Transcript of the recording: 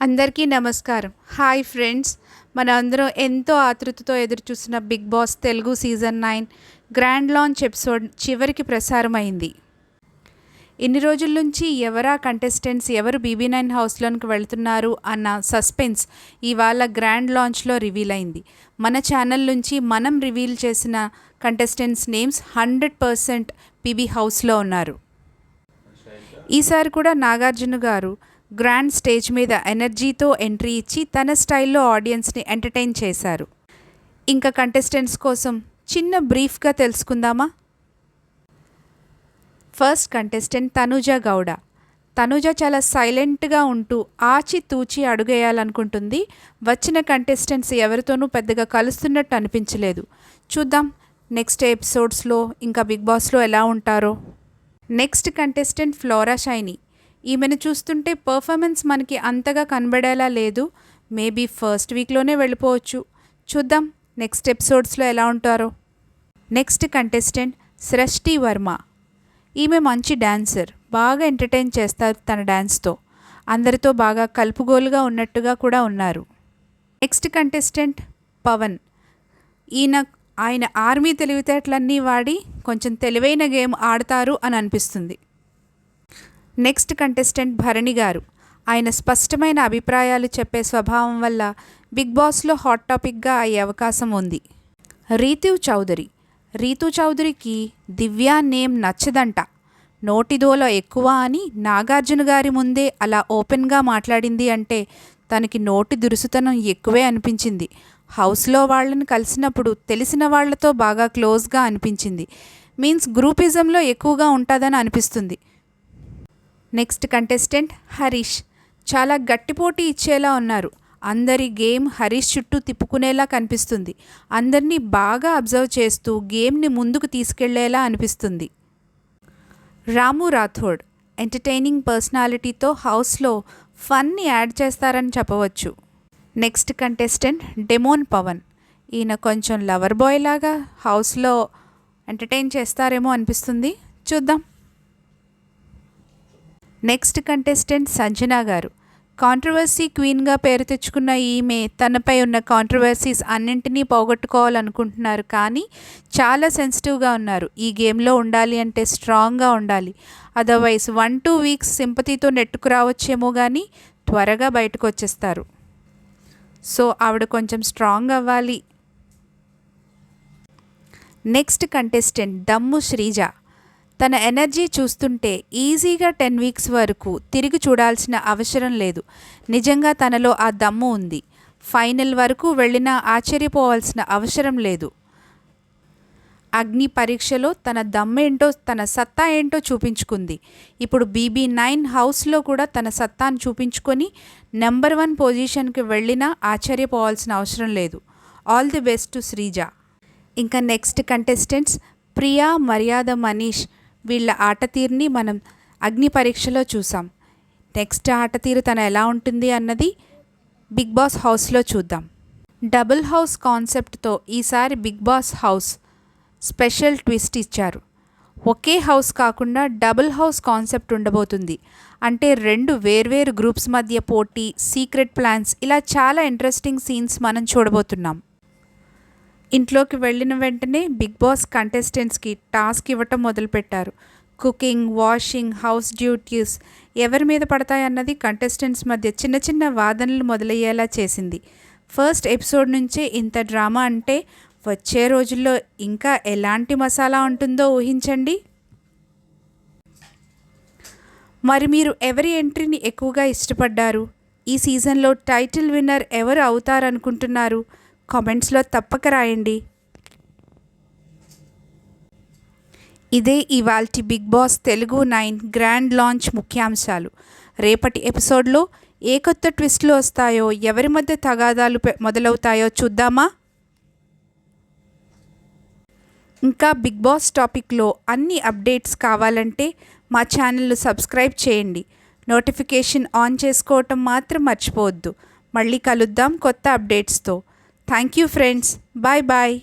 అందరికీ నమస్కారం. Hi friends, మన అందరం ఎంతో ఆతృతతో ఎదురుచూసిన big boss Telugu season 9 grand launch episode చివరికి ప్రసారమైంది. ఇన్ని రోజుల నుంచి ఎవరా కంటెస్టెంట్స్, ఎవరు BB9 హౌస్లోనికి వెళ్తున్నారు అన్న సస్పెన్స్ ఇవాళ గ్రాండ్ లాంచ్లో రివీల్ అయింది. మన ఛానల్ నుంచి మనం రివీల్ చేసిన కంటెస్టెంట్స్ నేమ్స్ 100% PB హౌస్లో ఉన్నారు. ఈసారి కూడా నాగార్జున గారు గ్రాండ్ స్టేజ్ మీద ఎనర్జీతో ఎంట్రీ ఇచ్చి తన స్టైల్లో ఆడియన్స్ని ఎంటర్టైన్ చేశారు. ఇంకా కంటెస్టెంట్స్ కోసం చిన్న బ్రీఫ్గా తెలుసుకుందామా? First contestant Tanuja Gowda. తనుజ చాలా సైలెంట్గా ఉంటూ ఆచితూచి అడుగేయాలనుకుంటుంది. వచ్చిన కంటెస్టెంట్స్ ఎవరితోనూ పెద్దగా కలుస్తున్నట్టు అనిపించలేదు. చూద్దాం నెక్స్ట్ ఎపిసోడ్స్లో ఇంకా బిగ్ బాస్లో ఎలా ఉంటారో. Next contestant flora shiny. ఈమెను చూస్తుంటే పర్ఫార్మెన్స్ మనకి అంతగా కనబడేలా లేదు. మేబీ ఫస్ట్ వీక్లోనే వెళ్ళిపోవచ్చు. చూద్దాం నెక్స్ట్ ఎపిసోడ్స్లో ఎలా ఉంటారో. నెక్స్ట్ కంటెస్టెంట్ సృష్టి వర్మ. ఈమె మంచి డాన్సర్, బాగా ఎంటర్టైన్ చేస్తారు తన డ్యాన్స్తో. అందరితో బాగా కలుపుగోలుగా ఉన్నట్టుగా కూడా ఉన్నారు. Next contestant Pawan. ఆయన ఆర్మీ తెలివితేటలన్నీ వాడి కొంచెం తెలివైన గేమ్ ఆడతారు అని అనిపిస్తుంది. Next contestant Bharani garu. ఆయన స్పష్టమైన అభిప్రాయాలు చెప్పే స్వభావం వల్ల బిగ్ బాస్లో హాట్ టాపిక్గా అయ్యే అవకాశం ఉంది. రీతూ చౌదరికి దివ్య నేమ్ నచ్చదంట. నోటిదోల ఎక్కువ అని నాగార్జున గారి ముందే అలా ఓపెన్గా మాట్లాడింది అంటే తనకి నోటి దురుసుతనం ఎక్కువే అనిపించింది. హౌస్లో వాళ్ళని కలిసినప్పుడు తెలిసిన వాళ్లతో బాగా క్లోజ్గా అనిపించింది. మీన్స్ గ్రూపిజంలో ఎక్కువగా ఉంటుందని అనిపిస్తుంది. Next contestant Harish. చాలా గట్టిపోటీ ఇచ్చేలా ఉన్నారు. అందరి గేమ్ హరీష్ చుట్టూ తిప్పుకునేలా కనిపిస్తుంది. అందరినీ బాగా అబ్జర్వ్ చేస్తూ గేమ్ని ముందుకు తీసుకెళ్లేలా అనిపిస్తుంది. రాము రాథోడ్. ఎంటర్టైనింగ్ పర్సనాలిటీతో హౌస్లో ఫన్ని యాడ్ చేస్తారని చెప్పవచ్చు. Next contestant demon Pawan. ఈయన కొంచెం లవర్ బాయ్ లాగా హౌస్లో ఎంటర్టైన్ చేస్తారేమో అనిపిస్తుంది. చూద్దాం. నెక్స్ట్ కంటెస్టెంట్ సంజన గారు. కాంట్రవర్సీ క్వీన్గా పేరు తెచ్చుకున్న ఈమె తనపై ఉన్న కాంట్రవర్సీస్ అన్నింటినీ పోగొట్టుకోవాలనుకుంటున్నారు. కానీ చాలా సెన్సిటివ్గా ఉన్నారు. ఈ గేమ్లో ఉండాలి అంటే స్ట్రాంగ్గా ఉండాలి. అదర్వైజ్ 1-2 వీక్స్ సింపతితో నెట్టుకురావచ్చేమో కానీ త్వరగా బయటకు వచ్చేస్తారు. సో ఆవిడ కొంచెం స్ట్రాంగ్ అవ్వాలి. నెక్స్ట్ కంటెస్టెంట్ దమ్ము శ్రీజ. తన ఎనర్జీ చూస్తుంటే ఈజీగా 10 వీక్స్ వరకు తిరిగి చూడాల్సిన అవసరం లేదు. నిజంగా తనలో ఆ దమ్ము ఉంది. ఫైనల్ వరకు వెళ్ళినా ఆశ్చర్యపోవాల్సిన అవసరం లేదు. అగ్ని పరీక్షలో తన దమ్మేంటో, తన సత్తా ఏంటో చూపించుకుంది. ఇప్పుడు BB9 హౌస్లో కూడా తన సత్తాను చూపించుకొని నెంబర్ 1 పొజిషన్కి వెళ్ళినా ఆశ్చర్యపోవాల్సిన అవసరం లేదు. All the best to Sreeja. ఇంకా నెక్స్ట్ కంటెస్టెంట్స్ ప్రియా, మర్యాద, మనీష్. వీళ్ళ ఆటతీరుని మనం అగ్ని పరీక్షలో చూసాం. నెక్స్ట్ ఆటతీరు తన ఎలా ఉంటుంది అన్నది బిగ్ బాస్ హౌస్లో చూద్దాం. డబుల్ హౌస్ కాన్సెప్ట్తో ఈసారి Bigg Boss house special twist ఇచ్చారు. ఒకే హౌస్ కాకుండా డబుల్ హౌస్ కాన్సెప్ట్ ఉండబోతుంది. అంటే 2 వేర్వేరు గ్రూప్స్ మధ్య పోటీ, సీక్రెట్ ప్లాన్స్, ఇలా చాలా ఇంట్రెస్టింగ్ సీన్స్ మనం చూడబోతున్నాం. ఇంట్లోకి వెళ్ళిన వెంటనే బిగ్ బాస్ కంటెస్టెంట్స్కి టాస్క్ ఇవ్వటం మొదలుపెట్టారు. కుకింగ్, వాషింగ్, హౌస్ డ్యూటీస్ ఎవరి మీద పడతాయన్నది కంటెస్టెంట్స్ మధ్య చిన్న చిన్న వాదనలు మొదలయ్యేలా చేసింది. ఫస్ట్ ఎపిసోడ్ నుంచే ఇంత డ్రామా అంటే వచ్చే రోజుల్లో ఇంకా ఎలాంటి మసాలా ఉంటుందో ఊహించండి. మరి మీరు ఎవరి ఎంట్రీని ఎక్కువగా ఇష్టపడ్డారు? ఈ సీజన్లో టైటిల్ విన్నర్ ఎవరు అవుతారనుకుంటున్నారు? కామెంట్స్లో తప్పక రాయండి. ఇదే ఇవాల్టి Bigg boss Telugu 9 grand launch ముఖ్యాంశాలు. రేపటి ఎపిసోడ్లో ఏ కొత్త ట్విస్ట్లు వస్తాయో, ఎవరి మధ్య తగాదాలు మొదలవుతాయో చూద్దామా? ఇంకా బిగ్ బాస్ టాపిక్లో అన్ని అప్డేట్స్ కావాలంటే మా ఛానల్ను సబ్స్క్రైబ్ చేయండి. నోటిఫికేషన్ ఆన్ చేసుకోవటం మాత్రం మర్చిపోవద్దు. మళ్ళీ కలుద్దాం కొత్త అప్డేట్స్తో. Thank you friends. Bye bye.